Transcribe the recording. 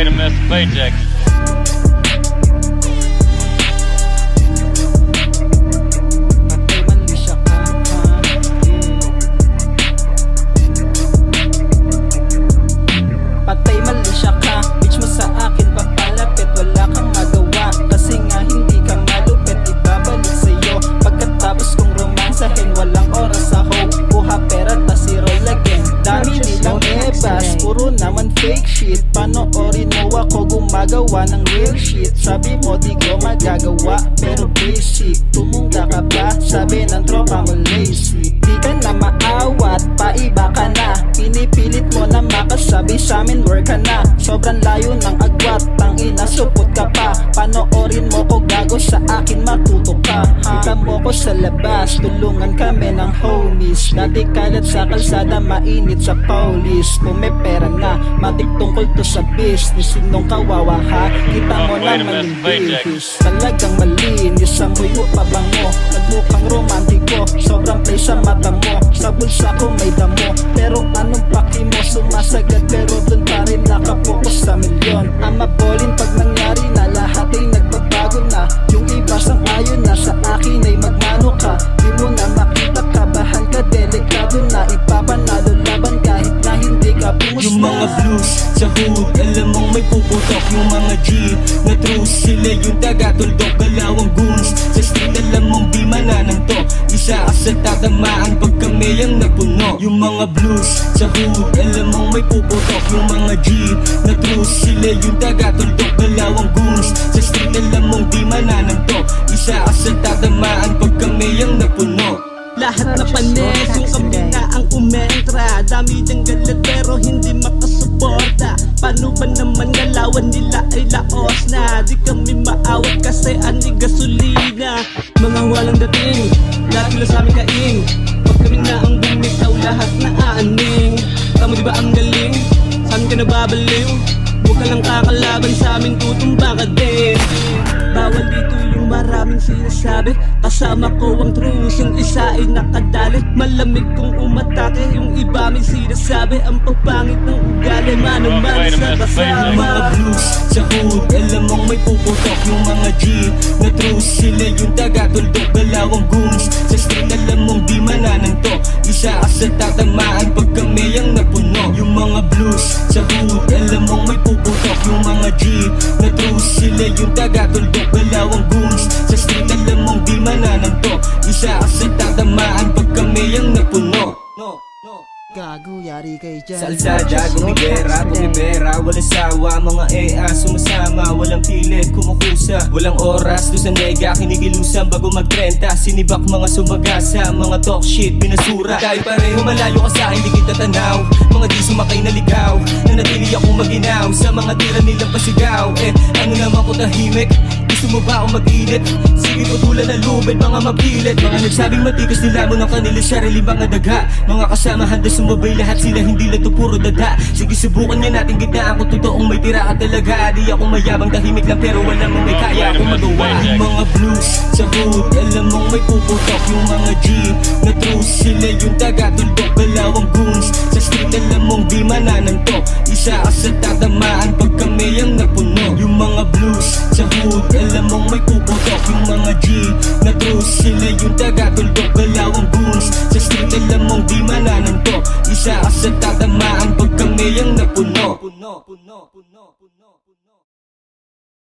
to mess with paycheck. Patay mali siya ka, bitch mo sa akin papalapit. Wala kang magawa, kasi nga hindi ka malupit. Ibabalik sa'yo, pagkatapos kong romansahin. Walang oras sa hoe, kuha pera tas i-roll again. Dami nilang ebas, puro naman fake shit. Panoorin mo ako gumagawa ng real shit. Sabi mo di ko magagawa, pero basic. Tumungga ka ba? Sabi ng tropa mo lazy. Di ka na maawat, paiba ka na. Pinipilit mo na makasabi sa'min work ka na. Sobrang layo ng agwat, tangina supot ka pa. Panoorin mo ko gago, sa akin matuto ka. Kita mo ko sa labas, tulungan kami ng homies. Dati kalat sa kalsada, mainit sa police. Kung may pera na, matik tungkol to sa business. Sinong kawawa ha? Kita mo na maling bihis. Talagang malinis, amoy mo pabango. Nagmukhang romantiko, sobrang play sa mata mo. Sa bulsa ko may damo, pero anong paki mo? Sumasagad pero dun pa rin nakapokus sa milyon. Ang mapolin pag nangyari na, lahat ay nagbabago na. Yung iba sang ayon na, sa akin ay magmano ka. Di mo na makita, kabahan ka, delikado na. Ipapanalo laban kahit na hindi ka pumus na. Yung mga blues sa hood, alam mong may puputok. Yung mga G na true, sila yung taga-tuldok. Galawang goons sa street, alam mong di manananto. Isa ka sa tatamaan pag kami ang napuno. Yung mga blues sa hood, alam mong may puputok. Yung mga G na true, sila yung taga-tuldok. Galawang goons sa street, alam mong di manananto. Isa ka sa tatamaan pag kami ang napuno. Lahat na panes, yung kami na ang umentra. Dami diyang galit pero hindi makasuporta. Paano ba naman galawan nila ay laos na? Di kami maawat kasi ani gasolina. Mga walang dating, lahat nila sa amin kain. Pag kami na ang bumitaw, lahat na aaning. Tama di ba ang galing? Saan ka nababaliw? Huwag ka lang kakalaban sa amin, tutumba ka din. Bawal dito yung maraming sinasabi. Kasama ko ang truth, yung isa ay nakadali. Malamig kung umatake, yung iba may sinasabi. Ang pagpangit ng ugali, manaman sa kasama. Mga blues sa hood, alam mong may puputok. Yung mga G na true, sila yung taga-tuldok. Galawang goons sa street, alam mong di manananto. Isa ka sa tatamaan pag kami ang napuno. Yung mga blues sa hood, alam mong may puputok. Yung mga G na true, sila yung taga-tuldok. Galawang goons sa street, alam mong di manananto. Isa ka sa tatamaan pag kami ang napuno. Gago, yari kayo dyan. Sa alsada, gumibera, walang sawa. Mga EA, sumasama, walang pilit, kumukusa. Walang oras, doon sa nega, kinikilusan bago mag-30. Sinibak mga sumagasa, mga talk shit, binasura. Tayo pareho, malayo ka sa akin, di kita tanaw. Mga di sumakay na ligaw, nanatili akong maginaw. Sa mga tira nilang pasigaw, ano naman ko tahimik. Gusto mo ba akong mag-init? Sige putulan na lubid, mga mapilit. Mga nagsabing matigas nila mo ng kanila sarili, mga daga. Mga kasama handa sumabay, lahat sila hindi lang to puro dada. Sige subukan nga natin gitnaan kung totoong may tira ka talaga. Di ako mayabang, tahimik lang pero wala mong may kaya akong magawa. Yung mga blues sa hood, alam mong may puputok. Yung mga G na true, sila yung taga-tuldok. Galawang goons sa street, alam mong di manananto. Isa ka sa tatamaan pag kami ang napuno. Yung mga blues sa hood, alam mong may puputok. Yung mga G na true, sila yung taga-tuldok. Galawang goons sa street, alam mong di manananto. Isa ka sa tatamaan pag kami ang napuno.